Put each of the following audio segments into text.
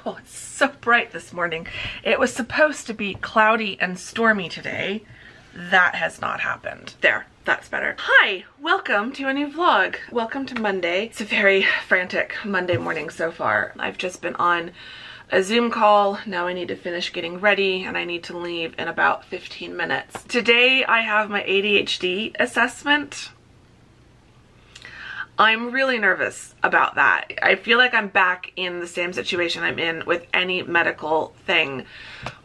Oh, it's so bright this morning. It was supposed to be cloudy and stormy today. That has not happened. There, that's better. Hi, welcome to a new vlog. Welcome to Monday. It's a very frantic Monday morning so far. I've just been on a Zoom call. Now I need to finish getting ready and I need to leave in about 15 minutes. Today I have my ADHD assessment. I'm really nervous about that. I feel like I'm back in the same situation I'm in with any medical thing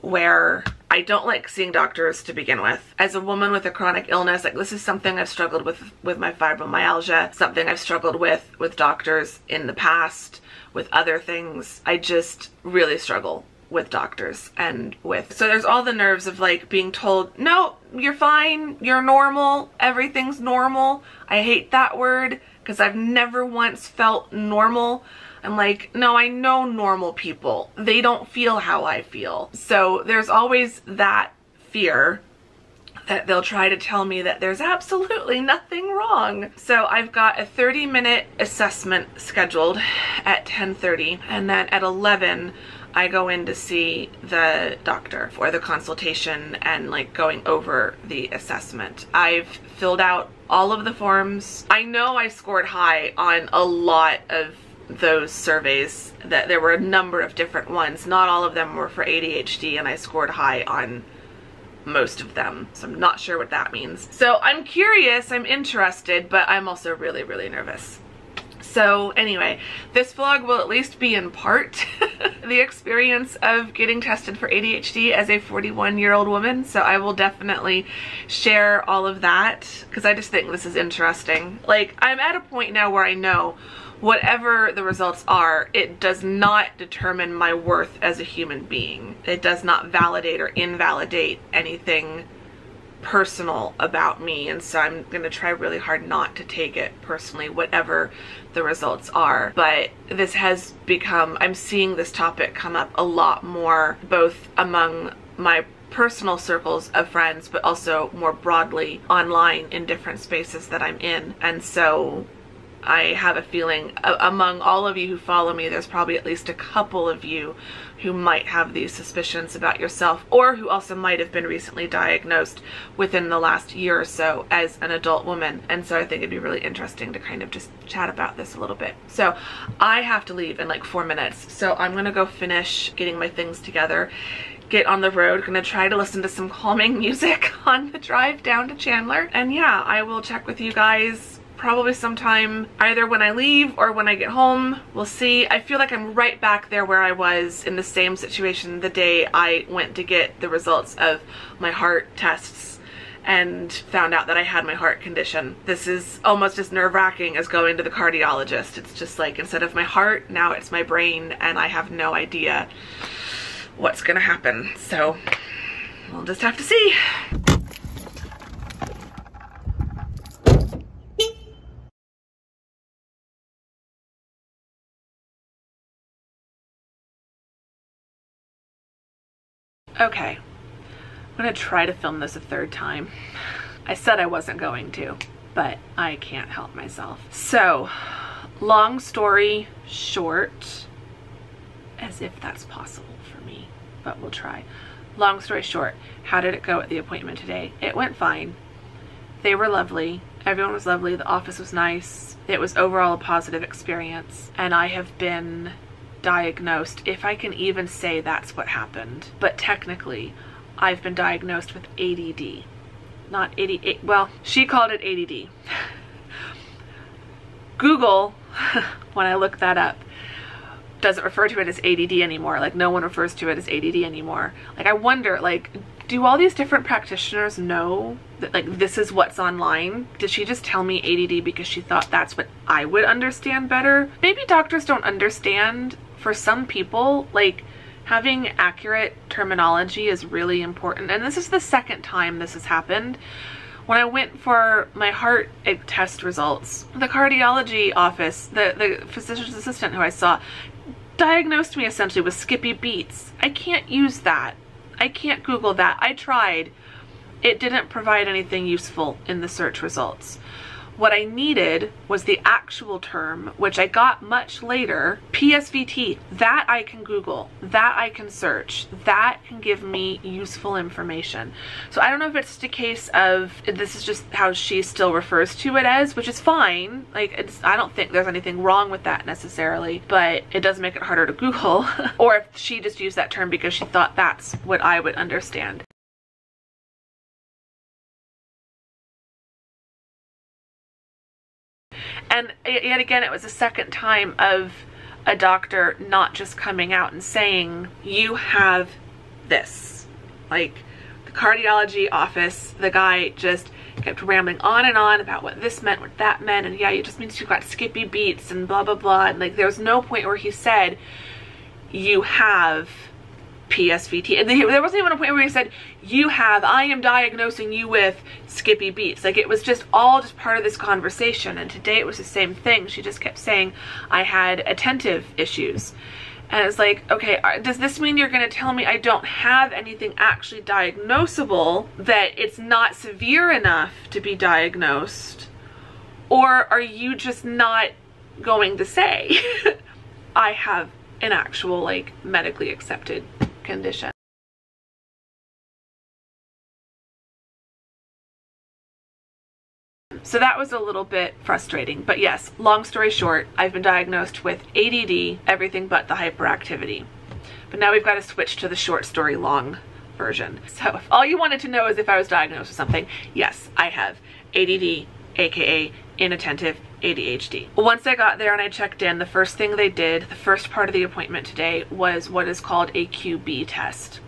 where I don't like seeing doctors to begin with. As a woman with a chronic illness, like this is something I've struggled with my fibromyalgia, something I've struggled with doctors in the past, with other things. I just really struggle with doctors and so there's all the nerves of like being told, no, you're fine, you're normal, everything's normal. I hate that word because I've never once felt normal. I'm like, no, I know normal people. They don't feel how I feel. So there's always that fear that they'll try to tell me that there's absolutely nothing wrong. So I've got a 30-minute assessment scheduled at 10:30, and then at 11 I go in to see the doctor for the consultation and like going over the assessment. I've filled out all of the forms. I know I scored high on a lot of those surveys, that there were a number of different ones. Not all of them were for ADHD, and I scored high on most of them. So I'm not sure what that means. So I'm curious, I'm interested, but I'm also really, really nervous. So anyway, this vlog will at least be in part the experience of getting tested for ADHD as a 41-year-old woman. So I will definitely share all of that because I just think this is interesting. Like, I'm at a point now where I know whatever the results are, it does not determine my worth as a human being. It does not validate or invalidate anything personal about me, and so I'm gonna try really hard not to take it personally, whatever the results are. But this has become, I'm seeing this topic come up a lot more, both among my personal circles of friends, but also more broadly online in different spaces that I'm in. And so I have a feeling among all of you who follow me, there's probably at least a couple of you who might have these suspicions about yourself, or who also might have been recently diagnosed within the last year or so as an adult woman. And so I think it'd be really interesting to kind of just chat about this a little bit. So I have to leave in like 4 minutes. So I'm gonna go finish getting my things together, get on the road, gonna try to listen to some calming music on the drive down to Chandler. And yeah, I will check with you guys probably sometime either when I leave or when I get home. We'll see. I feel like I'm right back there where I was in the same situation the day I went to get the results of my heart tests and found out that I had my heart condition. This is almost as nerve-wracking as going to the cardiologist. It's just like, instead of my heart, now it's my brain, and I have no idea what's gonna happen. So we'll just have to see. Okay, I'm gonna try to film this a third time. I said I wasn't going to, but I can't help myself. So, long story short, as if that's possible for me, but we'll try. Long story short, how did it go at the appointment today? It went fine. They were lovely. Everyone was lovely. The office was nice. It was overall a positive experience, and I have been diagnosed, if I can even say that's what happened, but technically I've been diagnosed with ADD, not ADD. Well, she called it ADD. Google, when I look that up, doesn't refer to it as ADD anymore. Like, no one refers to it as ADD anymore. Like, I wonder, like, do all these different practitioners know that, like, this is what's online? Did she just tell me ADD because she thought that's what I would understand better? Maybe doctors don't understand. For some people, like, having accurate terminology is really important. And this is the second time this has happened. When I went for my heart test results, the cardiology office, the physician's assistant who I saw, diagnosed me essentially with skippy beats. I can't use that. I can't Google that. I tried. It didn't provide anything useful in the search results. What I needed was the actual term, which I got much later, PSVT. That I can Google, that I can search, that can give me useful information. So I don't know if it's just a case of this is just how she still refers to it as, which is fine. Like, I don't think there's anything wrong with that necessarily, but it does make it harder to Google. Or if she just used that term because she thought that's what I would understand. And yet again, it was a second time of a doctor not just coming out and saying, you have this. Like, the cardiology office, the guy just kept rambling on and on about what this meant, what that meant, and yeah, it just means you've got skippy beats and blah, blah, blah. And like, there was no point where he said, you have PSVT. And there wasn't even a point where he said, I am diagnosing you with skippy beats. Like, it was just all just part of this conversation. And today it was the same thing. She just kept saying, I had attentive issues. And it's like, okay, does this mean you're going to tell me I don't have anything actually diagnosable, that it's not severe enough to be diagnosed? Or are you just not going to say I have an actual, like, medically accepted condition? So that was a little bit frustrating, but yes, long story short, I've been diagnosed with ADD, everything but the hyperactivity. But now we've got to switch to the short story long version. So if all you wanted to know is if I was diagnosed with something, yes, I have ADD, aka inattentive ADHD. Once I got there and I checked in, the first thing they did, the first part of the appointment today, was what is called a QB test.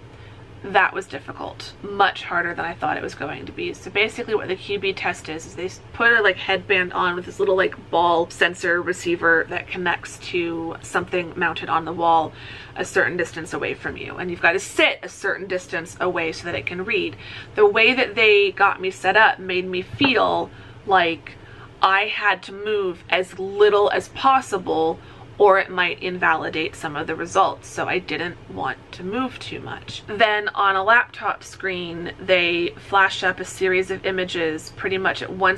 That was difficult, much harder than I thought it was going to be. So basically what the QB test is they put a like headband on with this little like ball sensor receiver that connects to something mounted on the wall a certain distance away from you. And you've got to sit a certain distance away so that it can read. The way that they got me set up made me feel like I had to move as little as possible or it might invalidate some of the results. So I didn't want to move too much. Then on a laptop screen, they flash up a series of images pretty much at 1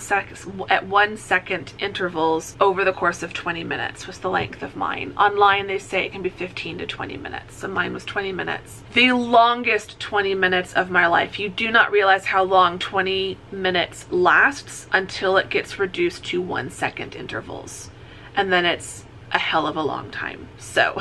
second intervals over the course of 20 minutes was the length of mine. Online, they say it can be 15 to 20 minutes. So mine was 20 minutes. The longest 20 minutes of my life. You do not realize how long 20 minutes lasts until it gets reduced to 1 second intervals. And then it's a hell of a long time. So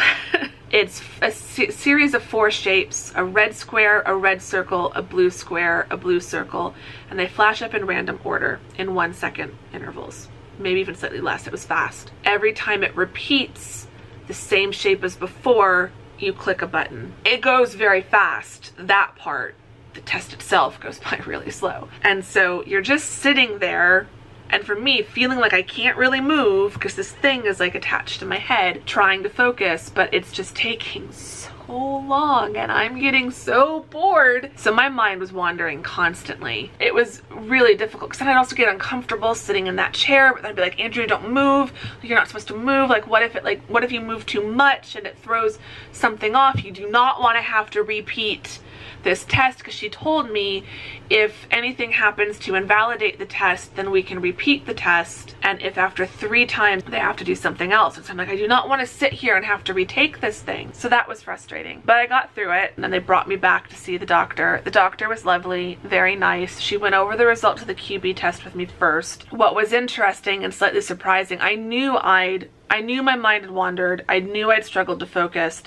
it's a series of 4 shapes: a red square, a red circle, a blue square, a blue circle, and they flash up in random order in 1 second intervals, maybe even slightly less. It was fast. Every time it repeats the same shape as before, you click a button. It goes very fast, that part. The test itself goes by really slow. And so you're just sitting there, and for me, feeling like I can't really move because this thing is like attached to my head, trying to focus, but it's just taking so long and I'm getting so bored. So my mind was wandering constantly. It was really difficult because then I'd also get uncomfortable sitting in that chair, but I'd be like, Andrea, don't move. You're not supposed to move. Like, what if you move too much and it throws something off? You do not want to have to repeat this test, because she told me if anything happens to invalidate the test, then we can repeat the test, and if after 3 times they have to do something else. And so I'm like, I do not want to sit here and have to retake this thing. So that was frustrating, but I got through it. And then they brought me back to see the doctor. The doctor was lovely, very nice. She went over the results of the QB test with me first. What was interesting and slightly surprising, I knew my mind had wandered. I knew I'd struggled to focus.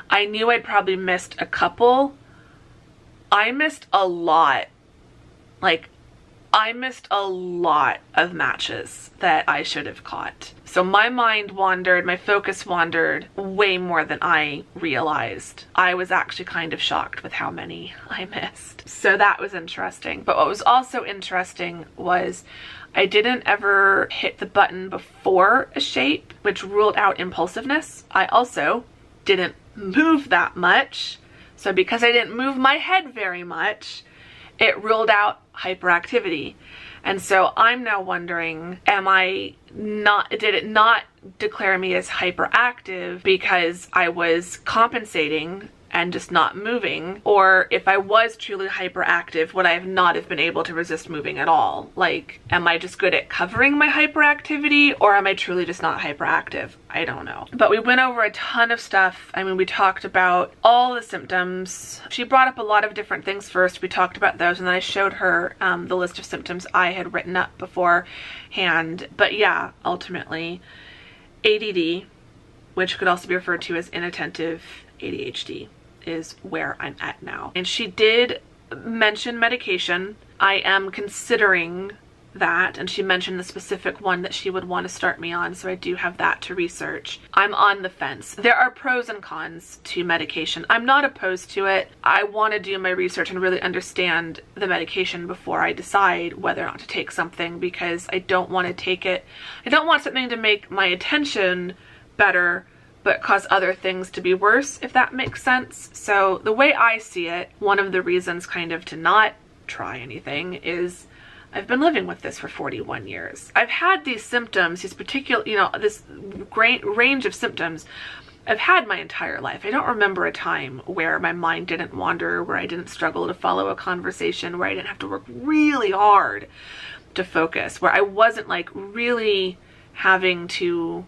I knew I'd probably missed a couple. I missed a lot. Like, I missed a lot of matches that I should have caught. So my mind wandered, my focus wandered way more than I realized. I was actually kind of shocked with how many I missed. So that was interesting. But what was also interesting was I didn't ever hit the button before a shape, which ruled out impulsiveness. I also didn't move that much. So because I didn't move my head very much, it ruled out hyperactivity. And so I'm now wondering, did it not declare me as hyperactive because I was compensating and just not moving, or if I was truly hyperactive, would I not have been able to resist moving at all? Like, am I just good at covering my hyperactivity, or am I truly just not hyperactive? I don't know. But we went over a ton of stuff. I mean, we talked about all the symptoms. She brought up a lot of different things first. We talked about those, and then I showed her the list of symptoms I had written up beforehand. But yeah, ultimately, ADD, which could also be referred to as inattentive ADHD, is where I'm at now. And she did mention medication. I am considering that, and she mentioned the specific one that she would want to start me on, so I do have that to research. I'm on the fence. There are pros and cons to medication. I'm not opposed to it. I want to do my research and really understand the medication before I decide whether or not to take something, because I don't want to take it. I don't want something to make my attention better but cause other things to be worse, if that makes sense. So the way I see it, one of the reasons kind of to not try anything is I've been living with this for 41 years. I've had these symptoms, these particular, you know, this great range of symptoms I've had my entire life. I don't remember a time where my mind didn't wander, where I didn't struggle to follow a conversation, where I didn't have to work really hard to focus, where I wasn't like really having to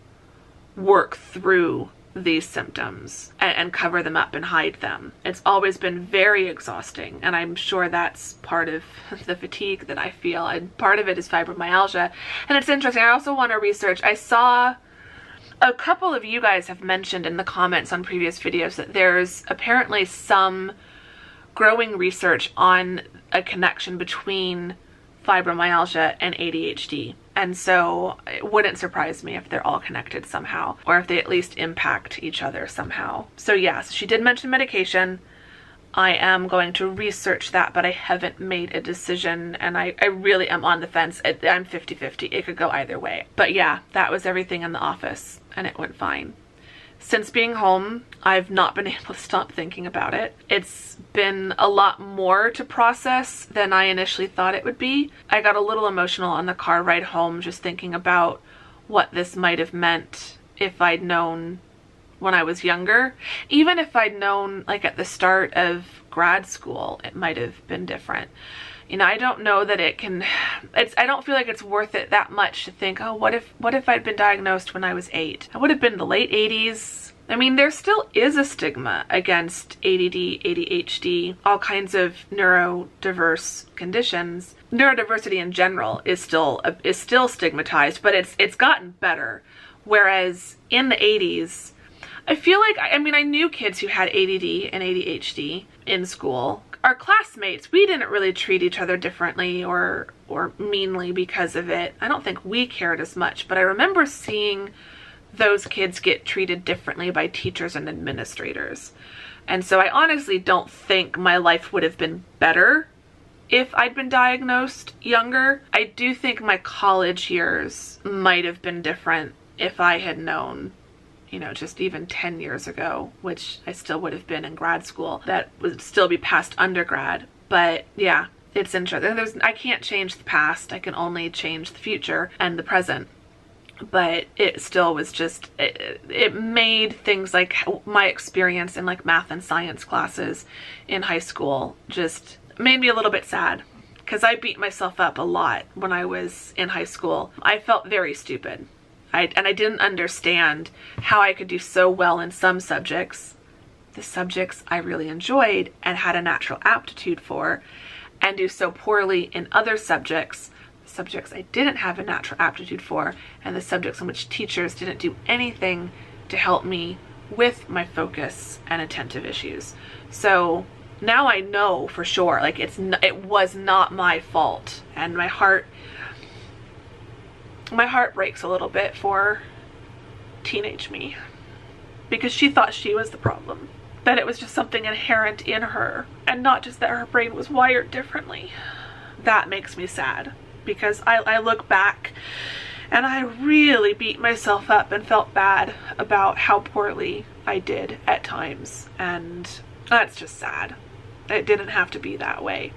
work through these symptoms and cover them up and hide them. It's always been very exhausting, and I'm sure that's part of the fatigue that I feel, and part of it is fibromyalgia. And it's interesting, I also want to research. I saw a couple of you guys have mentioned in the comments on previous videos that there's apparently some growing research on a connection between fibromyalgia and ADHD. And so it wouldn't surprise me if they're all connected somehow, or if they at least impact each other somehow. So yes, she did mention medication. I am going to research that, but I haven't made a decision, and I really am on the fence. I'm 50-50. It could go either way. But yeah, that was everything in the office, and it went fine. Since being home, I've not been able to stop thinking about it. It's been a lot more to process than I initially thought it would be. I got a little emotional on the car ride home just thinking about what this might have meant if I'd known when I was younger. Even if I'd known like at the start of grad school, it might have been different. You know, I don't know that it can, I don't feel like it's worth it that much to think, oh, what if I'd been diagnosed when I was 8? I would have been the late 80s. I mean, there still is a stigma against ADD, ADHD, all kinds of neurodiverse conditions. Neurodiversity in general is still stigmatized, but it's gotten better. Whereas in the 80s, I feel like, I mean, I knew kids who had ADD and ADHD in school. Our classmates, we didn't really treat each other differently or meanly because of it. I don't think we cared as much, but I remember seeing those kids get treated differently by teachers and administrators. And so I honestly don't think my life would have been better if I'd been diagnosed younger. I do think my college years might have been different if I had known, you know, just even 10 years ago, which I still would have been in grad school. That would still be past undergrad. But yeah, it's interesting. I can't change the past. I can only change the future and the present. But it still was just, it made things like my experience in like math and science classes in high school just made me a little bit sad, because I beat myself up a lot when I was in high school. I felt very stupid. And I didn't understand how I could do so well in some subjects, the subjects I really enjoyed and had a natural aptitude for, and do so poorly in other subjects I didn't have a natural aptitude for, and the subjects in which teachers didn't do anything to help me with my focus and attentive issues. So now I know for sure, like it was not my fault, and my heart breaks a little bit for teenage me, because she thought she was the problem, that it was just something inherent in her and not just that her brain was wired differently. That makes me sad, because I look back and I really beat myself up and felt bad about how poorly I did at times, and that's just sad. It didn't have to be that way.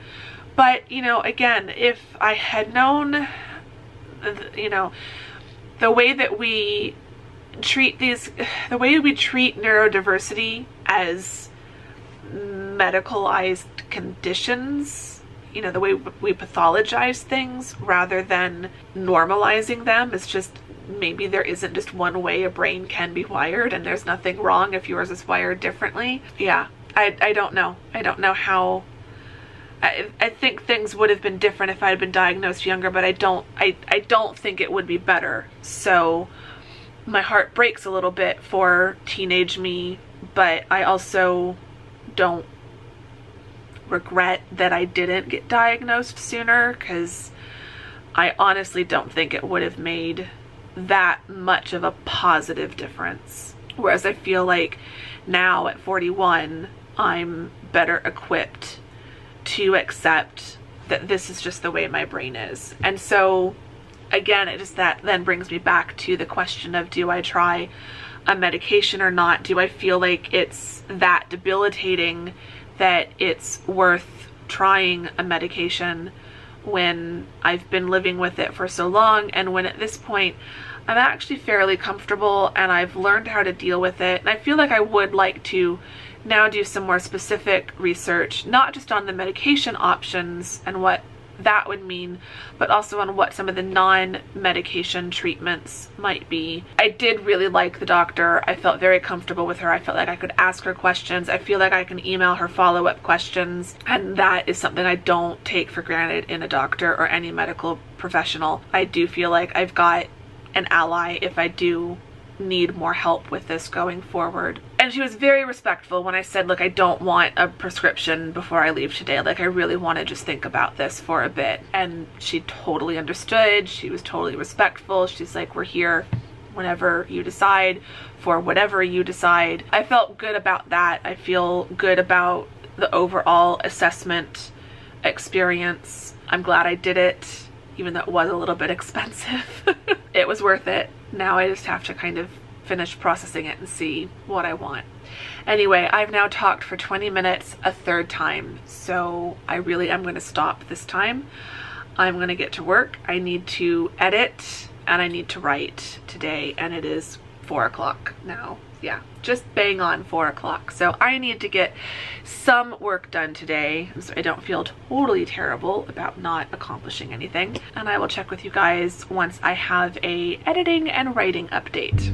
But, you know, again, if I had known, you know, the way that we treat neurodiversity as medicalized conditions, you know, the way we pathologize things rather than normalizing them. It's just, maybe there isn't just one way a brain can be wired, and there's nothing wrong if yours is wired differently. Yeah, I don't know. I don't know how. I think things would have been different if I had been diagnosed younger, but I don't think it would be better. So my heart breaks a little bit for teenage me, but I also don't regret that I didn't get diagnosed sooner, because I honestly don't think it would have made that much of a positive difference. Whereas I feel like now at 41, I'm better equipped to accept that this is just the way my brain is. And so again, that then brings me back to the question of, do I try a medication or not? Do I feel like it's that debilitating that it's worth trying a medication when I've been living with it for so long, and when at this point I'm actually fairly comfortable and I've learned how to deal with it? And I feel like I would like to now do some more specific research, not just on the medication options and what that would mean, but also on what some of the non-medication treatments might be. I did really like the doctor. I felt very comfortable with her. I felt like I could ask her questions. I feel like I can email her follow-up questions, and that is something I don't take for granted in a doctor or any medical professional. I do feel like I've got an ally if I do need more help with this going forward. And she was very respectful when I said, look, I don't want a prescription before I leave today. Like, I really want to just think about this for a bit. And she totally understood. She was totally respectful. She's like, we're here whenever you decide, for whatever you decide. I felt good about that. I feel good about the overall assessment experience. I'm glad I did it, even though it was a little bit expensive. It was worth it. Now I just have to kind of finish processing it and see what I want. Anyway, I've now talked for 20 minutes a third time, so I really am going to stop this time. I'm going to get to work. I need to edit and I need to write today, and it is 4 o'clock now. Yeah, just bang on 4 o'clock. So I need to get some work done today so I don't feel totally terrible about not accomplishing anything. And I will check with you guys once I have a editing and writing update.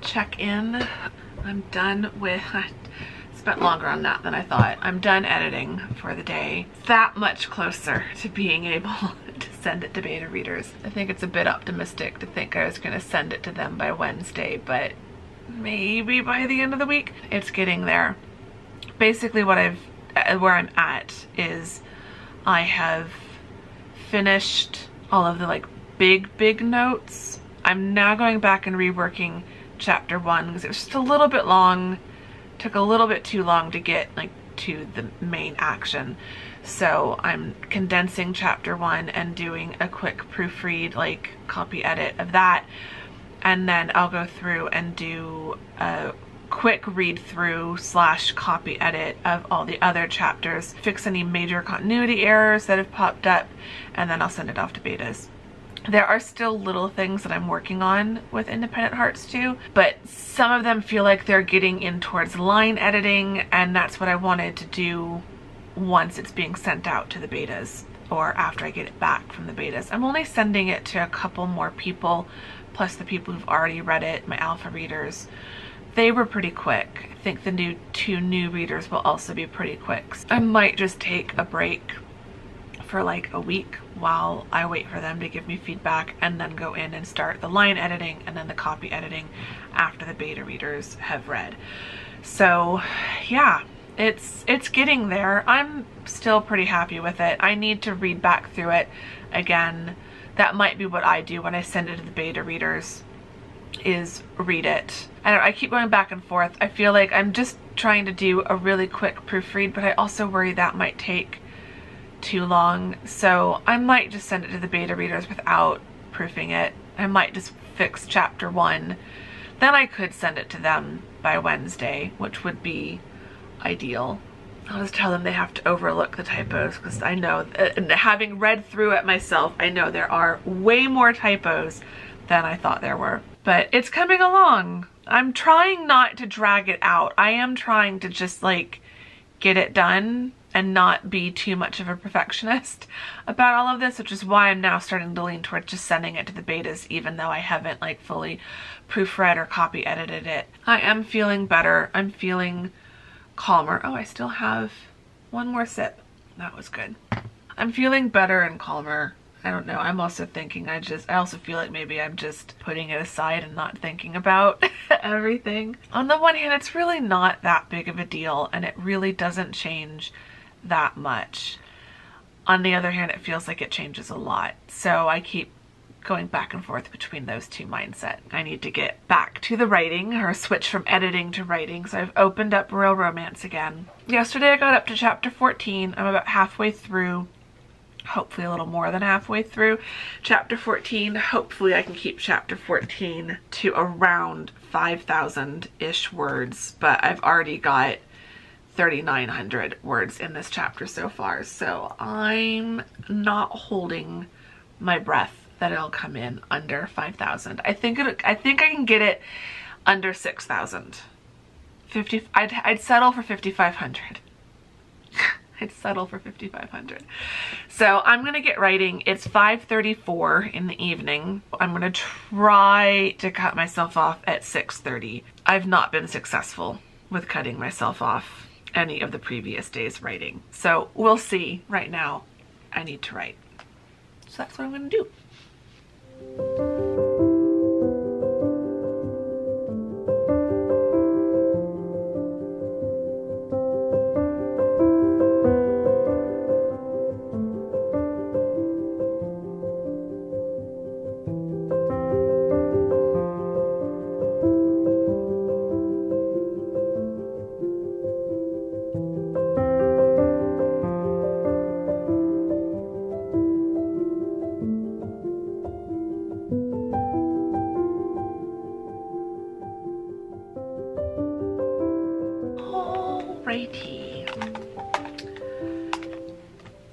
Check-in. I'm done with, I spent longer on that than I thought. I'm done editing for the day. That much closer to being able to send it to beta readers. I think it's a bit optimistic to think I was going to send it to them by Wednesday, but maybe by the end of the week. It's getting there. Basically where I'm at is I have finished all of the like big notes. I'm now going back and reworking chapter 1 because it was just a little bit long, took a little bit too long to get like to the main action. So I'm condensing chapter 1 and doing a quick proofread, like copy edit of that, and then I'll go through and do a quick read through / copy edit of all the other chapters, fix any major continuity errors that have popped up, and then I'll send it off to betas. There are still little things that I'm working on with Independent Hearts too, but some of them feel like they're getting in towards line editing, and that's what I wanted to do once it's being sent out to the betas, or after I get it back from the betas. I'm only sending it to a couple more people, plus the people who've already read it, my alpha readers. They were pretty quick. I think the two new readers will also be pretty quick. I might just take a break for like a week while I wait for them to give me feedback, and then go in and start the line editing and then the copy editing after the beta readers have read. So yeah, it's getting there. I'm still pretty happy with it. I need to read back through it again. That might be what I do when I send it to the beta readers, is read it. I keep going back and forth. I feel like I'm just trying to do a really quick proofread, but I also worry that might take too long. So I might just send it to the beta readers without proofing it. I might just fix chapter 1. Then I could send it to them by Wednesday, which would be ideal. I'll just tell them they have to overlook the typos, because I know, having read through it myself, I know there are way more typos than I thought there were. But it's coming along. I'm trying not to drag it out. I am trying to just like get it done and not be too much of a perfectionist about all of this, which is why I'm now starting to lean towards just sending it to the betas, even though I haven't like fully proofread or copy edited it. I am feeling better. I'm feeling calmer. Oh, I still have one more sip. That was good. I'm feeling better and calmer. I don't know. I'm also thinking I also feel like maybe I'm just putting it aside and not thinking about everything. On the one hand, it's really not that big of a deal, and it really doesn't change that much. On the other hand, it feels like it changes a lot. So I keep going back and forth between those two mindsets. I need to get back to the writing, or switch from editing to writing. So I've opened up Real Romance again. Yesterday I got up to chapter 14. I'm about halfway through. Hopefully a little more than halfway through chapter 14. Hopefully I can keep chapter 14 to around 5,000-ish words, but I've already got 3,900 words in this chapter so far, so I'm not holding my breath that it'll come in under 5,000. I think I can get it under 6,000. I'd settle for 5,500. I'd settle for 5,500. So I'm gonna get writing. It's 5:34 in the evening. I'm gonna try to cut myself off at 6:30. I've not been successful with cutting myself off any of the previous days writing. So we'll see. Right now, I need to write. So that's what I'm gonna do.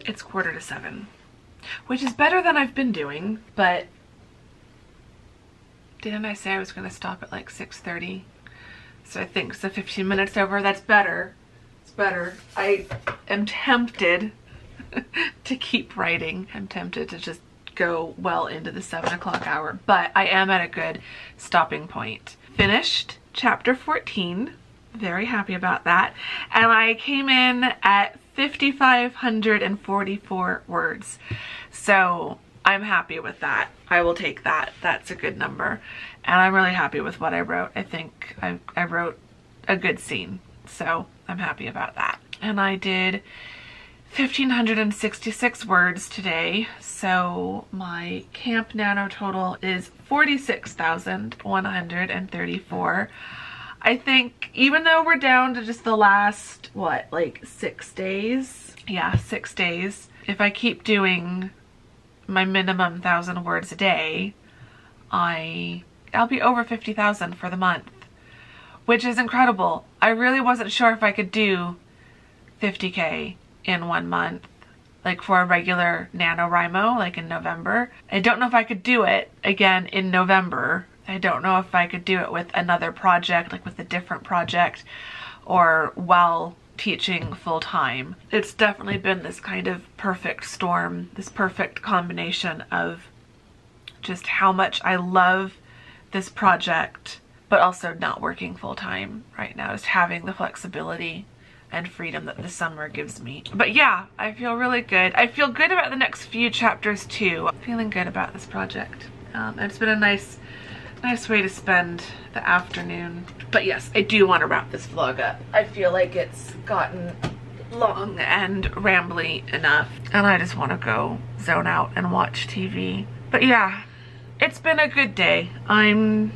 It's 6:45, which is better than I've been doing, but didn't I say I was going to stop at like 6:30? So I think so 15 minutes over, that's better. It's better. I am tempted to keep writing. I'm tempted to just go well into the 7 o'clock hour, but I am at a good stopping point. Finished chapter 14. Very happy about that. And I came in at 5,544 words. So I'm happy with that. I will take that. That's a good number. And I'm really happy with what I wrote. I think I wrote a good scene. So I'm happy about that. And I did 1,566 words today. So my Camp Nano total is 46,134. I think even though we're down to just the last, what, like 6 days? Yeah, 6 days. If I keep doing my minimum 1,000 words a day, I'll be over 50,000 for the month, which is incredible. I really wasn't sure if I could do 50K in 1 month. like for a regular NaNoWriMo, like in November. I don't know if I could do it again in November. I don't know if I could do it with another project, like with a different project, or while teaching full-time. It's definitely been this kind of perfect storm, this perfect combination of just how much I love this project, but also not working full-time right now, just having the flexibility and freedom that the summer gives me. But yeah, I feel really good. I feel good about the next few chapters too. I'm feeling good about this project. And it's been a nice way to spend the afternoon. But yes, I do want to wrap this vlog up. I feel like it's gotten long and rambly enough, and I just want to go zone out and watch TV. But yeah, it's been a good day. I'm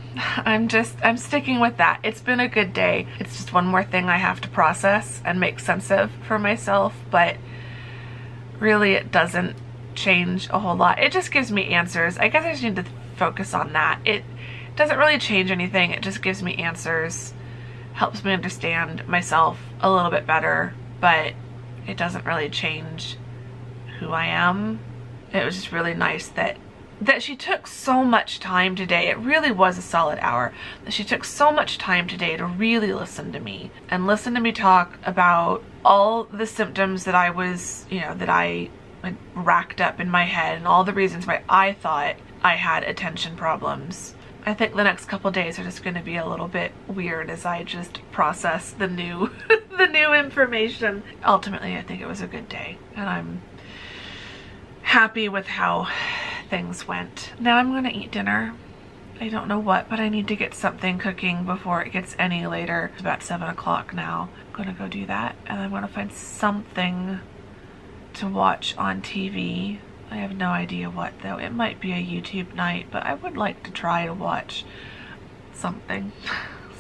sticking with that. It's been a good day. It's just one more thing I have to process and make sense of for myself, but really it doesn't change a whole lot. It just gives me answers. I guess I just need to focus on that. It doesn't really change anything. It just gives me answers, helps me understand myself a little bit better, but it doesn't really change who I am. It was just really nice that she took so much time today. It really was a solid hour. That she took so much time today to really listen to me and listen to me talk about all the symptoms that I was, you know, that I had racked up in my head and all the reasons why I thought I had attention problems. I think the next couple days are just going to be a little bit weird as I just process the new the new information. Ultimately, I think it was a good day, and I'm happy with how things went. Now I'm gonna eat dinner. I don't know what, but I need to get something cooking before it gets any later. It's about 7 o'clock now. I'm gonna go do that, and I'm gonna find something to watch on TV. I have no idea what though. It might be a YouTube night, but I would like to try to watch something.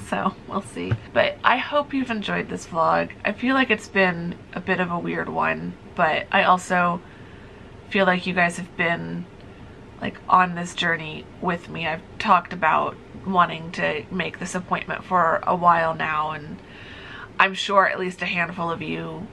So we'll see. But I hope you've enjoyed this vlog. I feel like it's been a bit of a weird one, but I also feel like you guys have been like on this journey with me. I've talked about wanting to make this appointment for a while now, and I'm sure at least a handful of you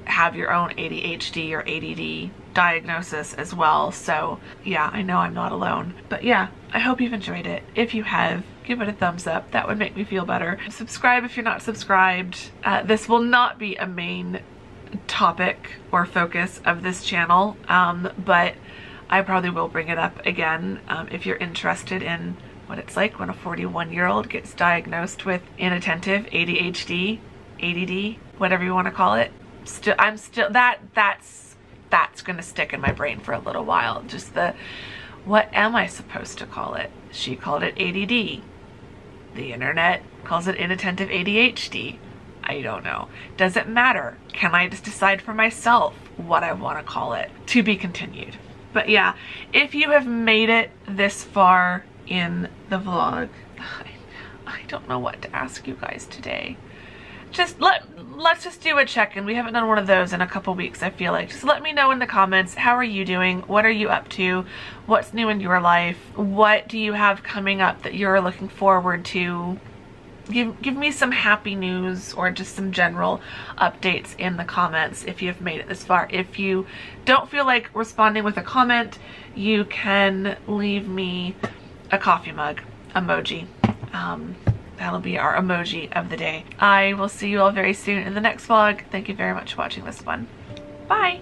have your own ADHD or ADD diagnosis as well. So yeah, I know I'm not alone. But yeah, I hope you've enjoyed it. If you have, give it a thumbs up. That would make me feel better. Subscribe if you're not subscribed. This will not be a main topic or focus of this channel, but I probably will bring it up again if you're interested in what it's like when a 41-year-old gets diagnosed with inattentive ADHD, ADD, whatever you want to call it. That's gonna stick in my brain for a little while. Just what am I supposed to call it? She called it ADD. The internet calls it inattentive ADHD. I don't know. Does it matter? Can I just decide for myself what I want to call it? To be continued. But yeah, if you have made it this far in the vlog, I don't know what to ask you guys today. Let's just do a check-in. We haven't done one of those in a couple weeks, I feel like. Just let me know in the comments, how are you doing? What are you up to? What's new in your life? What do you have coming up that you're looking forward to? Give me some happy news or just some general updates in the comments if you've made it this far. If you don't feel like responding with a comment, you can leave me a coffee mug emoji. That'll be our emoji of the day. I will see you all very soon in the next vlog. Thank you very much for watching this one. Bye!